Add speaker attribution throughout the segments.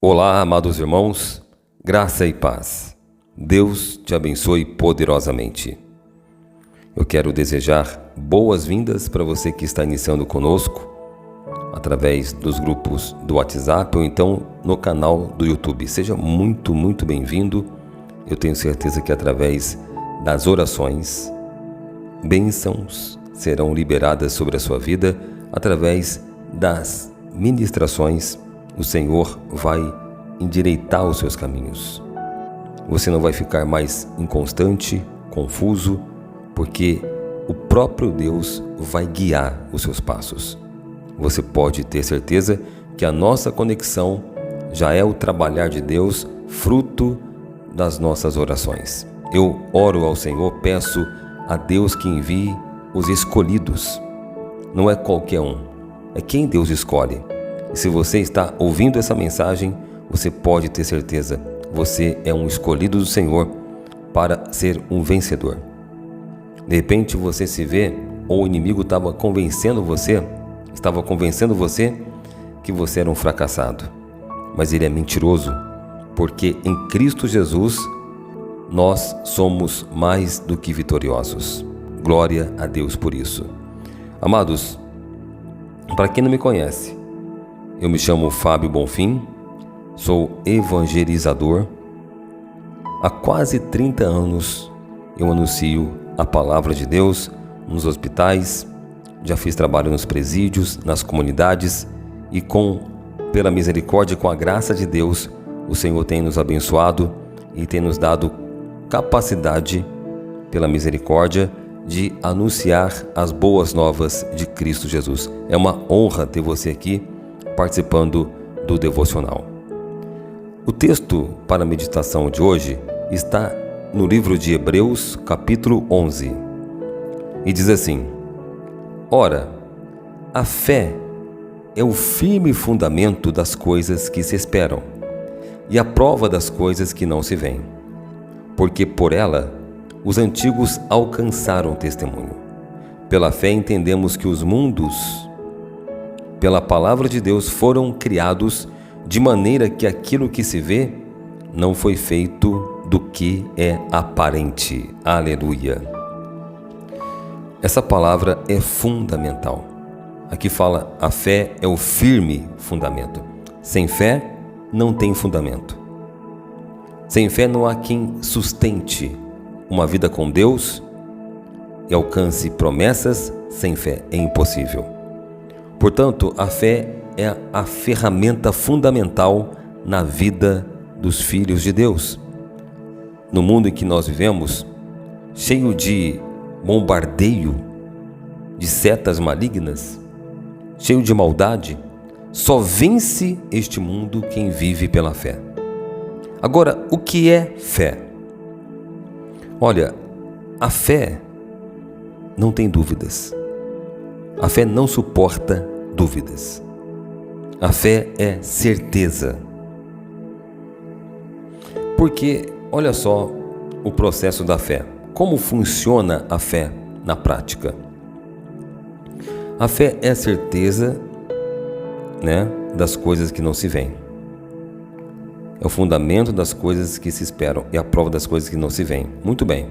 Speaker 1: Olá, amados irmãos, graça e paz. Deus te abençoe poderosamente. Eu quero desejar boas-vindas para você que está iniciando conosco através dos grupos do WhatsApp ou então no canal do YouTube. Seja muito bem-vindo. Eu tenho certeza que através das orações, bênçãos serão liberadas sobre a sua vida. Através das ministrações, o Senhor vai endireitar os seus caminhos. Você não vai ficar mais inconstante, confuso, porque o próprio Deus vai guiar os seus passos. Você pode ter certeza que a nossa conexão já é o trabalhar de Deus, fruto das nossas orações. Eu oro ao Senhor, peço a Deus que envie os escolhidos. Não é qualquer um, é quem Deus escolhe. E se você está ouvindo essa mensagem, você pode ter certeza, você é um escolhido do Senhor para ser um vencedor. De repente você se vê, ou o inimigo estava convencendo você que você era um fracassado. Mas ele é mentiroso, porque em Cristo Jesus nós somos mais do que vitoriosos. Glória a Deus por isso. Amados, para quem não me conhece, eu me chamo Fábio Bonfim, sou evangelizador. Há quase 30 anos eu anuncio a palavra de Deus nos hospitais, já fiz trabalho nos presídios, nas comunidades e pela misericórdia, com a graça de Deus, o Senhor tem nos abençoado e tem nos dado capacidade, pela misericórdia, de anunciar as boas novas de Cristo Jesus. É uma honra ter você aqui participando do devocional. O texto para a meditação de hoje está no livro de Hebreus, capítulo 11, e diz assim: Ora, a fé é o firme fundamento das coisas que se esperam e a prova das coisas que não se veem, porque por ela os antigos alcançaram testemunho. Pela fé entendemos que os mundos, pela palavra de Deus, foram criados de maneira que aquilo que se vê não foi feito do que é aparente. Aleluia! Essa palavra é fundamental. Aqui fala, a fé é o firme fundamento. Sem fé não tem fundamento. Sem fé não há quem sustente uma vida com Deus e alcance promessas. Sem fé é impossível. Portanto, a fé é a ferramenta fundamental na vida dos filhos de Deus. No mundo em que nós vivemos, cheio de bombardeio, de setas malignas, cheio de maldade, só vence este mundo quem vive pela fé. Agora, o que é fé? Olha, a fé não tem dúvidas. A fé não suporta dúvidas. A fé é certeza. Porque, olha só o processo da fé. Como funciona a fé na prática? A fé é a certeza, das coisas que não se veem. É o fundamento das coisas que se esperam e a prova das coisas que não se veem. Muito bem.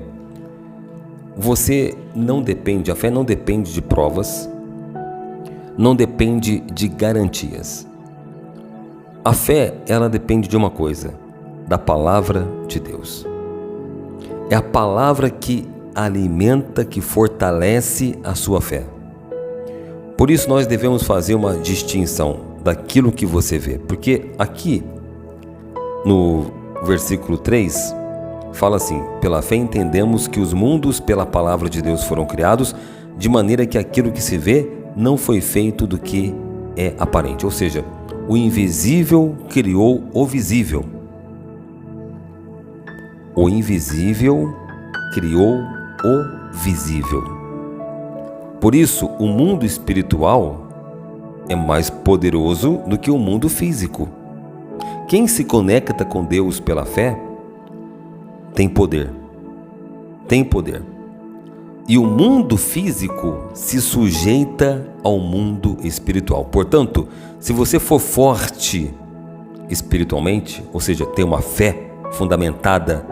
Speaker 1: A fé não depende de provas, não depende de garantias. A fé, ela depende de uma coisa, da palavra de Deus. É a palavra que alimenta, que fortalece a sua fé. Por isso nós devemos fazer uma distinção daquilo que você vê. Porque aqui, no versículo 3, fala assim: pela fé entendemos que os mundos pela palavra de Deus foram criados, de maneira que aquilo que se vê não foi feito do que é aparente. Ou seja, o invisível criou o visível. O invisível criou o visível. Por isso, o mundo espiritual é mais poderoso do que o mundo físico. Quem se conecta com Deus pela fé tem poder. Tem poder. E o mundo físico se sujeita ao mundo espiritual. Portanto, se você for forte espiritualmente, ou seja, ter uma fé fundamentada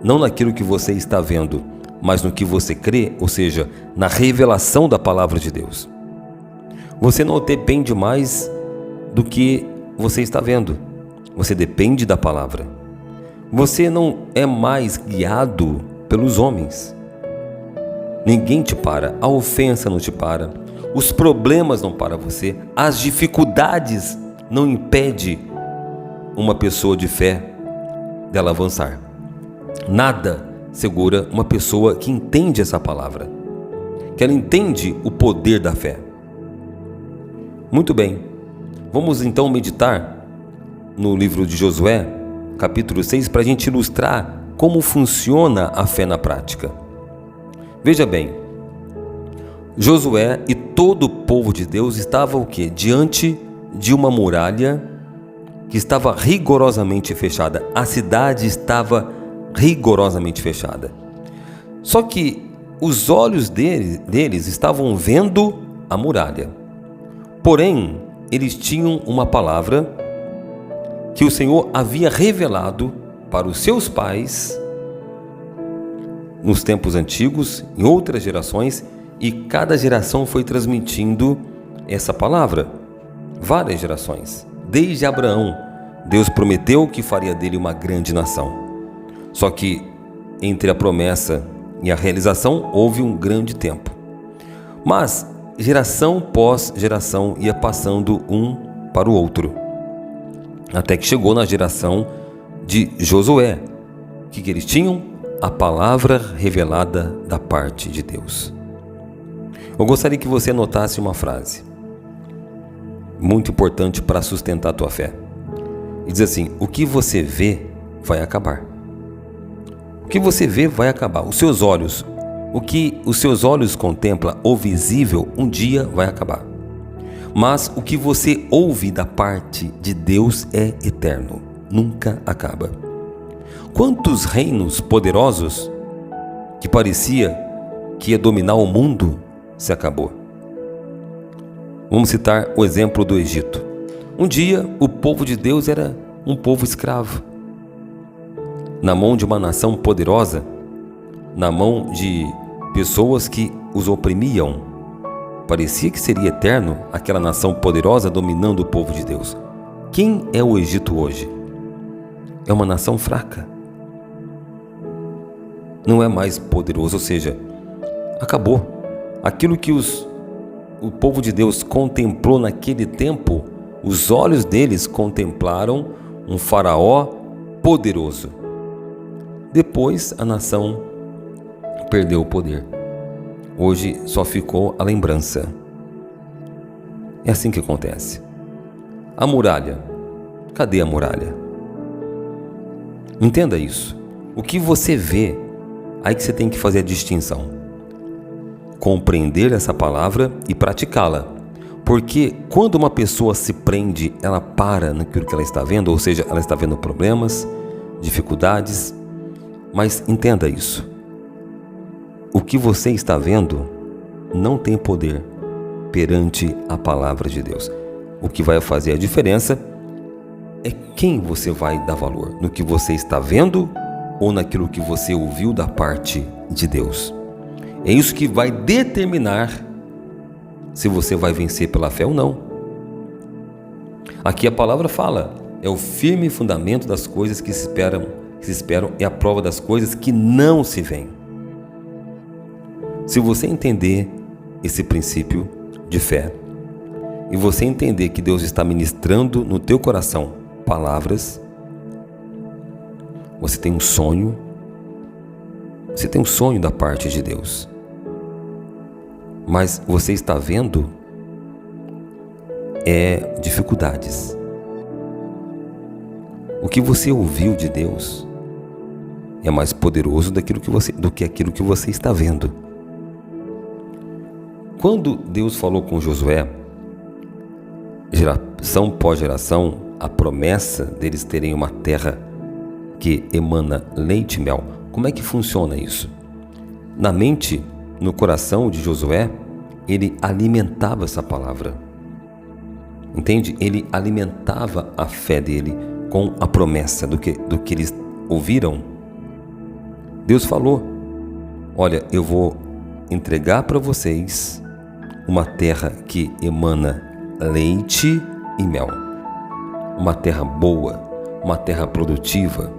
Speaker 1: não naquilo que você está vendo, mas no que você crê, ou seja, na revelação da palavra de Deus. Você não depende mais do que você está vendo, você depende da palavra. Você não é mais guiado pelos homens. Ninguém te para, a ofensa não te para, os problemas não param você, as dificuldades não impedem uma pessoa de fé dela avançar. Nada segura uma pessoa que entende essa palavra, que ela entende o poder da fé. Muito bem, vamos então meditar no livro de Josué, capítulo 6, para a gente ilustrar como funciona a fé na prática. Veja bem, Josué e todo o povo de Deus estava o quê? Diante de uma muralha que estava rigorosamente fechada. A cidade estava rigorosamente fechada. Só que os olhos deles estavam vendo a muralha. Porém, eles tinham uma palavra que o Senhor havia revelado para os seus pais nos tempos antigos, em outras gerações, e cada geração foi transmitindo essa palavra. Várias gerações. Desde Abraão, Deus prometeu que faria dele uma grande nação. Só que entre a promessa e a realização houve um grande tempo. Mas geração pós geração ia passando um para o outro. Até que chegou na geração de Josué. O que eles tinham? A palavra revelada da parte de Deus. Eu gostaria que você anotasse uma frase muito importante para sustentar a tua fé. E diz assim: o que você vê vai acabar. O que você vê vai acabar. Os seus olhos, o que os seus olhos contemplam, o visível, um dia vai acabar. Mas o que você ouve da parte de Deus é eterno, nunca acaba. Quantos reinos poderosos que parecia que ia dominar o mundo se acabou. Vamos citar o exemplo do Egito. Um dia o povo de Deus era um povo escravo, na mão de uma nação poderosa, na mão de pessoas que os oprimiam. Parecia que seria eterno aquela nação poderosa dominando o povo de Deus. Quem é o Egito hoje? É uma nação fraca. Não é mais poderoso, ou seja, acabou. Aquilo que o povo de Deus contemplou naquele tempo, os olhos deles contemplaram um faraó poderoso. Depois a nação perdeu o poder. Hoje só ficou a lembrança. É assim que acontece. A muralha. Cadê a muralha? Entenda isso. O que você vê, aí que você tem que fazer a distinção. Compreender essa palavra e praticá-la. Porque quando uma pessoa se prende, ela para naquilo que ela está vendo, ou seja, ela está vendo problemas, dificuldades. Mas entenda isso. O que você está vendo não tem poder perante a palavra de Deus. O que vai fazer a diferença é quem você vai dar valor, no que você está vendo ou naquilo que você ouviu da parte de Deus. É isso que vai determinar se você vai vencer pela fé ou não. Aqui a palavra fala, é o firme fundamento das coisas que se esperam e a prova das coisas que não se veem. Se você entender esse princípio de fé e você entender que Deus está ministrando no teu coração palavras, você tem um sonho, da parte de Deus. Mas você está vendo dificuldades. O que você ouviu de Deus é mais poderoso do que aquilo que você está vendo. Quando Deus falou com Josué, geração pós geração, a promessa deles terem uma terra que emana leite e mel. Como é que funciona isso? Na mente, no coração de Josué, ele alimentava essa palavra. Entende? Ele alimentava a fé dele com a promessa do que eles ouviram. Deus falou: olha, eu vou entregar para vocês uma terra que emana leite e mel. Uma terra boa, uma terra produtiva.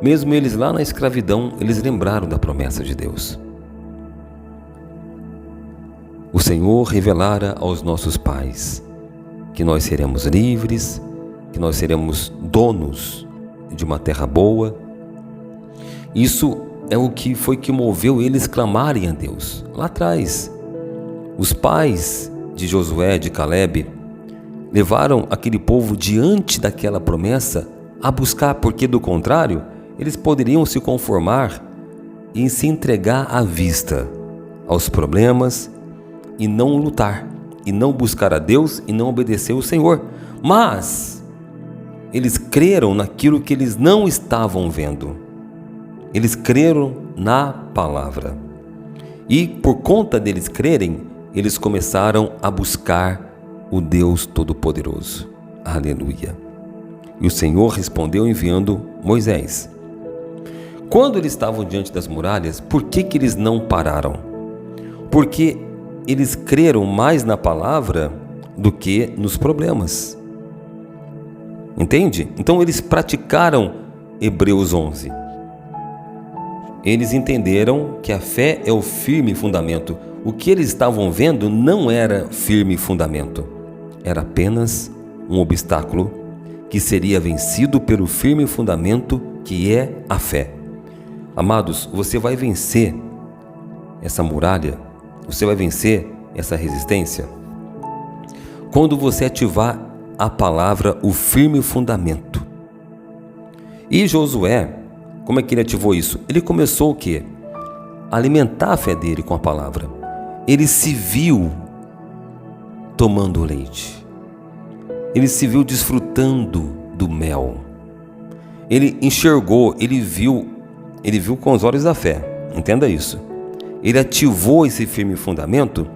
Speaker 1: Mesmo eles lá na escravidão, eles lembraram da promessa de Deus. O Senhor revelara aos nossos pais que nós seremos livres, que nós seremos donos de uma terra boa. Isso é o que foi que moveu eles clamarem a Deus lá atrás. Os pais de Josué, de Calebe, levaram aquele povo diante daquela promessa a buscar, porque do contrário, eles poderiam se conformar em se entregar à vista aos problemas e não lutar, e não buscar a Deus e não obedecer o Senhor. Mas eles creram naquilo que eles não estavam vendo. Eles creram na palavra. E por conta deles crerem, eles começaram a buscar o Deus Todo-Poderoso. Aleluia. E o Senhor respondeu enviando Moisés. Quando eles estavam diante das muralhas, por que eles não pararam? Porque eles creram mais na palavra do que nos problemas. Entende? Então eles praticaram Hebreus 11. Eles entenderam que a fé é o firme fundamento. O que eles estavam vendo não era firme fundamento. Era apenas um obstáculo que seria vencido pelo firme fundamento que é a fé. Amados, você vai vencer essa muralha, você vai vencer essa resistência quando você ativar a palavra, o firme fundamento. E Josué, como é que ele ativou isso? Ele começou o quê? Alimentar a fé dele com a palavra. Ele se viu tomando leite. Ele se viu desfrutando do mel. Ele enxergou, ele viu com os olhos da fé. Entenda isso. Ele ativou esse firme fundamento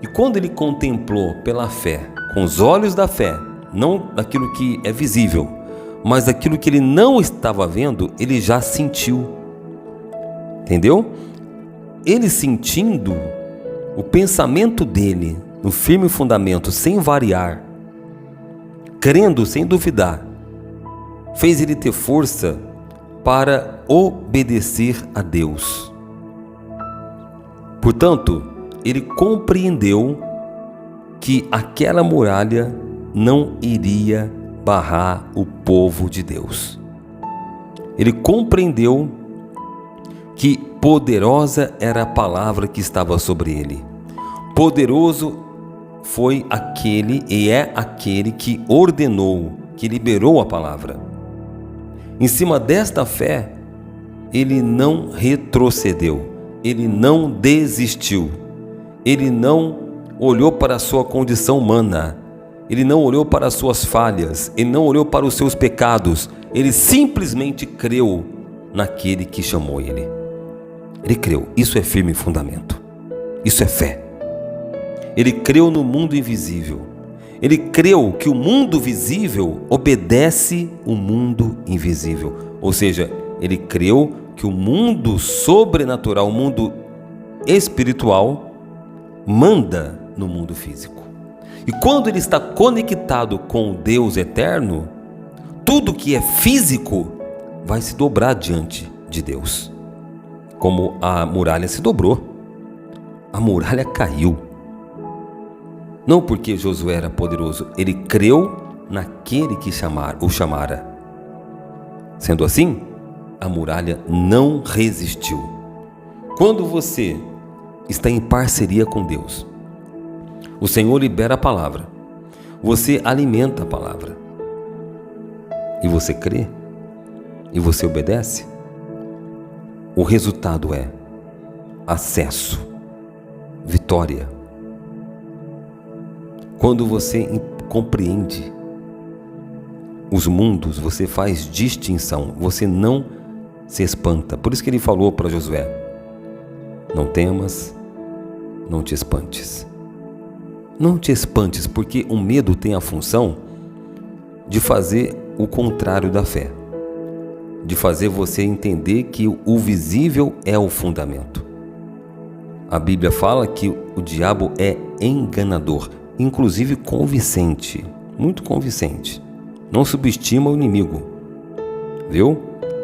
Speaker 1: e quando ele contemplou pela fé, com os olhos da fé, não daquilo que é visível, mas daquilo que ele não estava vendo, ele já sentiu. Entendeu? Ele sentindo, o pensamento dele no firme fundamento, sem variar, crendo sem duvidar, fez ele ter força para obedecer a Deus. Portanto, ele compreendeu que aquela muralha não iria barrar o povo de Deus. Ele compreendeu que poderosa era a palavra que estava sobre ele. Poderoso foi aquele e é aquele que ordenou, que liberou a palavra. Em cima desta fé, ele não retrocedeu, ele não desistiu, ele não olhou para a sua condição humana, ele não olhou para as suas falhas, ele não olhou para os seus pecados, ele simplesmente creu naquele que chamou ele. Ele creu, isso é firme fundamento, isso é fé. Ele creu no mundo invisível, ele creu que o mundo visível obedece o mundo invisível, ou seja, ele creu que o mundo sobrenatural, o mundo espiritual, manda no mundo físico. E quando ele está conectado com o Deus eterno, tudo que é físico vai se dobrar diante de Deus. Como a muralha se dobrou, a muralha caiu. Não porque Josué era poderoso, ele creu naquele que o chamara. Sendo assim, a muralha não resistiu. Quando você está em parceria com Deus, o Senhor libera a palavra, você alimenta a palavra, e você crê, e você obedece, o resultado é acesso, vitória. Quando você compreende os mundos, você faz distinção, você não se espanta. Por isso que ele falou para Josué: não temas, não te espantes. Não te espantes, porque o medo tem a função de fazer o contrário da fé, de fazer você entender que o visível é o fundamento. A Bíblia fala que o diabo é enganador, inclusive convincente, muito convincente. Não subestima o inimigo, viu?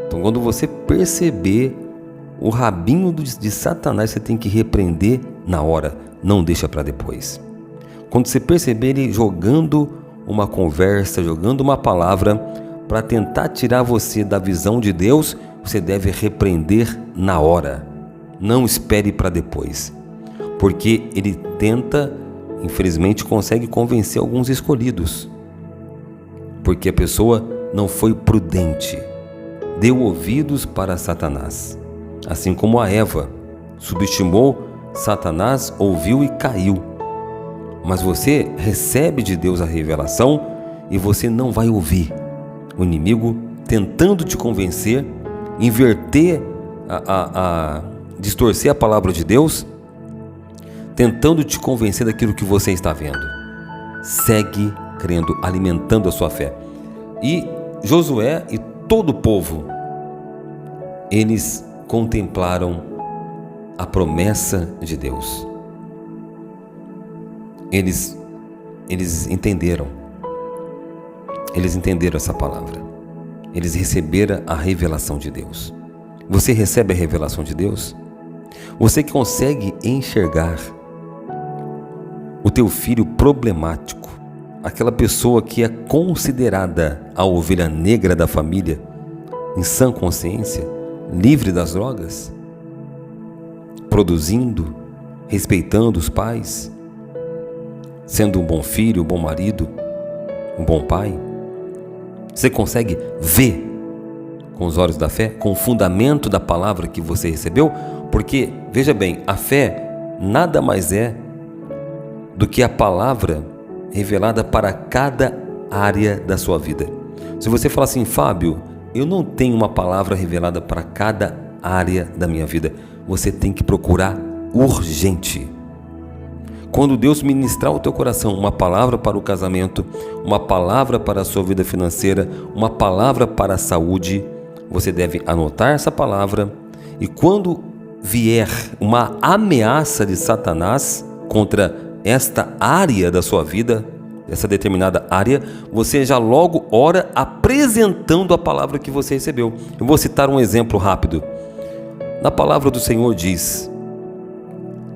Speaker 1: Então, quando você perceber o rabinho de Satanás, você tem que repreender na hora, não deixa para depois. Quando você perceber ele jogando uma conversa, jogando uma palavra para tentar tirar você da visão de Deus, você deve repreender na hora. Não espere para depois, porque ele tenta, infelizmente, consegue convencer alguns escolhidos, porque a pessoa não foi prudente, deu ouvidos para Satanás, assim como a Eva subestimou Satanás, ouviu e caiu. Mas você recebe de Deus a revelação e você não vai ouvir o inimigo tentando te convencer, inverter, distorcer a palavra de Deus, tentando te convencer daquilo que você está vendo. Segue crendo, alimentando a sua fé. E Josué e todo o povo, eles contemplaram a promessa de Deus. Eles entenderam essa palavra. Eles receberam a revelação de Deus. Você recebe a revelação de Deus? Você consegue enxergar o teu filho problemático, aquela pessoa que é considerada a ovelha negra da família, em sã consciência, livre das drogas, produzindo, respeitando os pais, sendo um bom filho, um bom marido, um bom pai? Você consegue ver com os olhos da fé, com o fundamento da palavra que você recebeu? Porque, veja bem, a fé nada mais é do que a palavra revelada para cada área da sua vida. Se você falar assim: Fábio, eu não tenho uma palavra revelada para cada área da minha vida, você tem que procurar urgente. Quando Deus ministrar ao teu coração uma palavra para o casamento, uma palavra para a sua vida financeira, uma palavra para a saúde, você deve anotar essa palavra, e quando vier uma ameaça de Satanás contra esta área da sua vida, essa determinada área, você já logo ora apresentando a palavra que você recebeu. Eu vou citar um exemplo rápido. Na palavra do Senhor diz,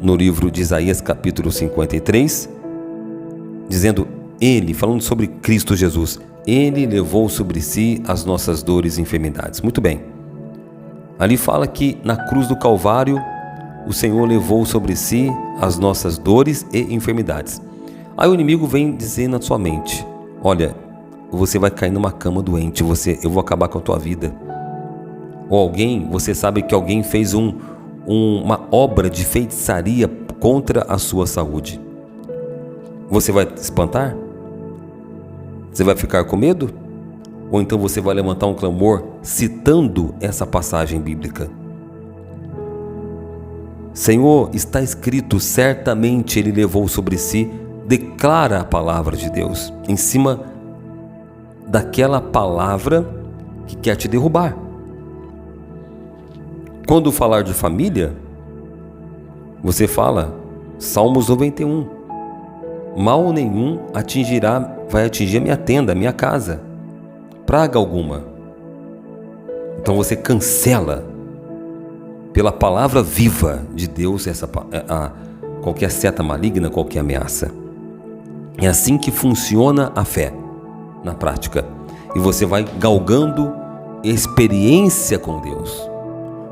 Speaker 1: no livro de Isaías capítulo 53, dizendo, Ele, falando sobre Cristo Jesus, Ele levou sobre si as nossas dores e enfermidades. Muito bem. Ali fala que na cruz do Calvário, o Senhor levou sobre si as nossas dores e enfermidades. Aí o inimigo vem dizer na sua mente: olha, você vai cair numa cama doente, eu vou acabar com a tua vida. Ou você sabe que alguém fez uma obra de feitiçaria contra a sua saúde. Você vai espantar? Você vai ficar com medo? Ou então você vai levantar um clamor citando essa passagem bíblica? Senhor, está escrito, certamente Ele levou sobre si. Declara a palavra de Deus em cima daquela palavra que quer te derrubar. Quando falar de família, você fala Salmos 91. Mal nenhum vai atingir a minha tenda, a minha casa. Praga alguma. Então você cancela pela palavra viva de Deus qualquer seta maligna, qualquer ameaça. É assim que funciona a fé na prática. E você vai galgando experiência com Deus.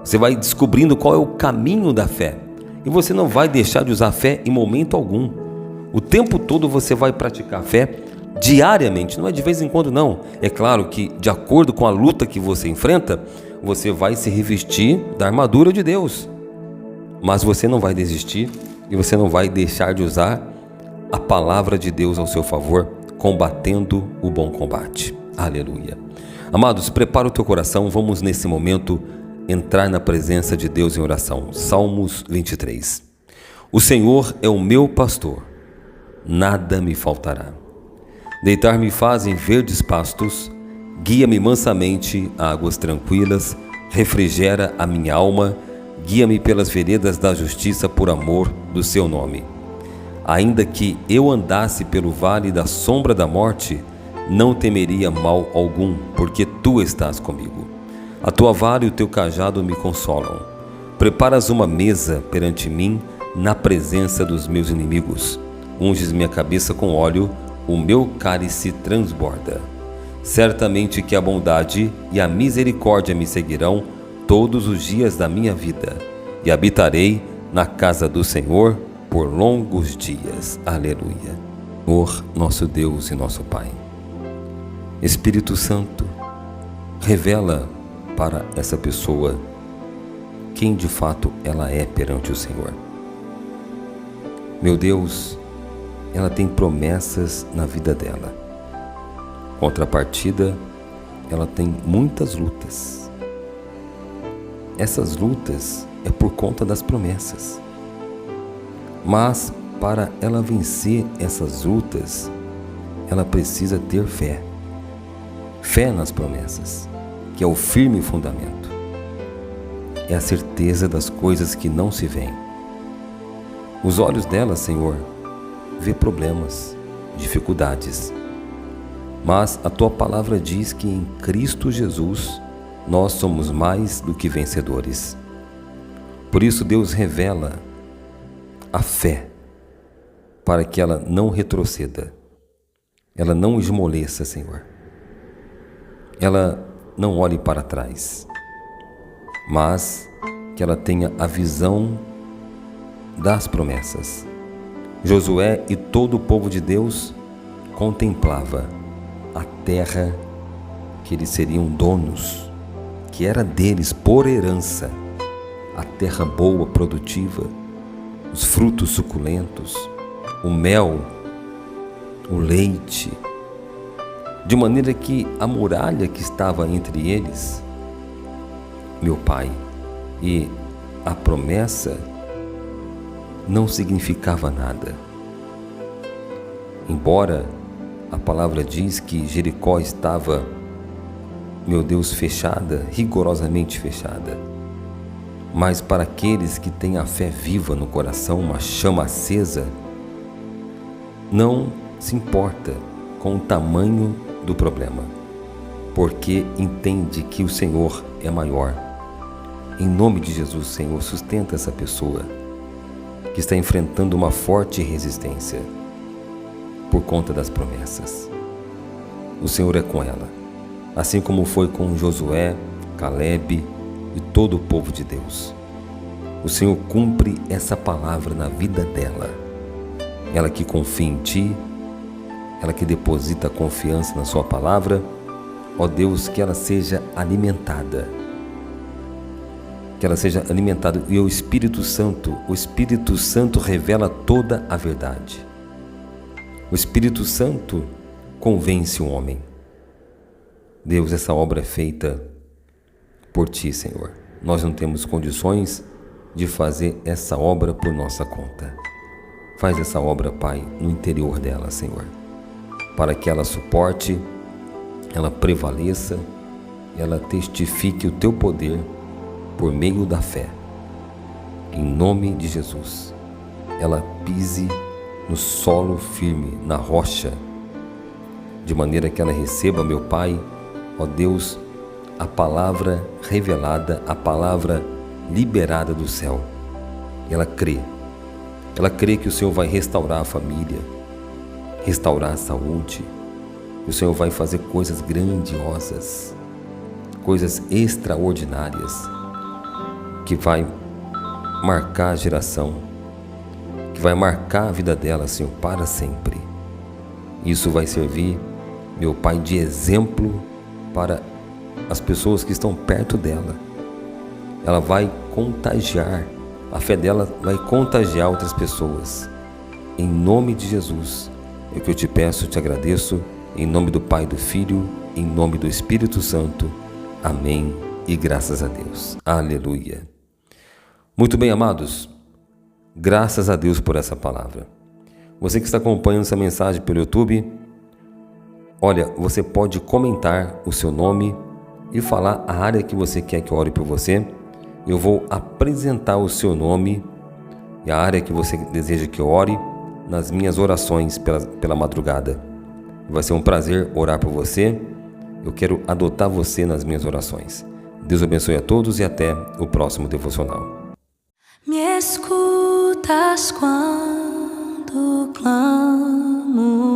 Speaker 1: Você vai descobrindo qual é o caminho da fé. E você não vai deixar de usar a fé em momento algum. O tempo todo você vai praticar a fé diariamente, não é de vez em quando não. É claro que de acordo com a luta que você enfrenta, você vai se revestir da armadura de Deus. Mas você não vai desistir e você não vai deixar de usar a palavra de Deus ao seu favor, combatendo o bom combate. Aleluia. Amados, prepara o teu coração, vamos nesse momento entrar na presença de Deus em oração. Salmos 23. O Senhor é o meu pastor, nada me faltará. Deitar-me faz em verdes pastos, guia-me mansamente a águas tranquilas, refrigera a minha alma, guia-me pelas veredas da justiça por amor do seu nome. Ainda que eu andasse pelo vale da sombra da morte, não temeria mal algum, porque tu estás comigo. A tua vara e o teu cajado me consolam. Preparas uma mesa perante mim na presença dos meus inimigos. Unges minha cabeça com óleo, o meu cálice transborda. Certamente que a bondade e a misericórdia me seguirão todos os dias da minha vida, e habitarei na casa do Senhor por longos dias. Aleluia. Senhor, nosso Deus e nosso Pai, Espírito Santo, revela para essa pessoa quem de fato ela é perante o Senhor. Meu Deus, ela tem promessas na vida dela. Contrapartida, ela tem muitas lutas. Essas lutas é por conta das promessas. Mas para ela vencer essas lutas, ela precisa ter fé. Fé nas promessas, que é o firme fundamento. É a certeza das coisas que não se veem. Os olhos dela, Senhor, vê problemas, dificuldades. Mas a tua palavra diz que em Cristo Jesus nós somos mais do que vencedores. Por isso Deus revela a fé para que ela não retroceda, ela não esmoreça, Senhor. Ela não olhe para trás, mas que ela tenha a visão das promessas. Josué e todo o povo de Deus contemplava a terra que eles seriam donos, que era deles por herança, a terra boa, produtiva, os frutos suculentos, o mel, o leite, de maneira que a muralha que estava entre eles, meu Pai, e a promessa não significava nada. Embora a palavra diz que Jericó estava, meu Deus, fechada, rigorosamente fechada. Mas para aqueles que têm a fé viva no coração, uma chama acesa, não se importa com o tamanho do problema, porque entende que o Senhor é maior. Em nome de Jesus, Senhor, sustenta essa pessoa que está enfrentando uma forte resistência por conta das promessas. O Senhor é com ela, assim como foi com Josué, Caleb e todo o povo de Deus. O Senhor cumpre essa palavra na vida dela. Ela que confia em Ti, ela que deposita confiança na Sua palavra, ó Deus, que ela seja alimentada. Que ela seja alimentada e o Espírito Santo revela toda a verdade. O Espírito Santo convence o homem. Deus, essa obra é feita por Ti, Senhor. Nós não temos condições de fazer essa obra por nossa conta. Faz essa obra, Pai, no interior dela, Senhor, para que ela suporte, ela prevaleça, ela testifique o Teu poder por meio da fé. Em nome de Jesus, ela pise no solo firme, na rocha, de maneira que ela receba, meu Pai, ó Deus, a palavra revelada, a palavra liberada do céu. Ela crê que o Senhor vai restaurar a família, restaurar a saúde, o Senhor vai fazer coisas grandiosas, coisas extraordinárias, que vai marcar a geração, que vai marcar a vida dela, Senhor, para sempre. Isso vai servir, meu Pai, de exemplo para as pessoas que estão perto dela. Ela vai contagiar, a fé dela vai contagiar outras pessoas. Em nome de Jesus, é o que eu te peço, te agradeço, em nome do Pai, do Filho, em nome do Espírito Santo. Amém e graças a Deus. Aleluia. Muito bem, amados, graças a Deus por essa palavra. Você que está acompanhando essa mensagem pelo YouTube, olha, você pode comentar o seu nome e falar a área que você quer que eu ore por você. Eu vou apresentar o seu nome e a área que você deseja que eu ore nas minhas orações pela madrugada. Vai ser um prazer orar por você. Eu quero adotar você nas minhas orações. Deus abençoe a todos e até o próximo devocional.
Speaker 2: Me escutas quando clamo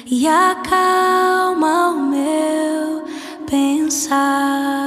Speaker 2: e acalma o meu pensar.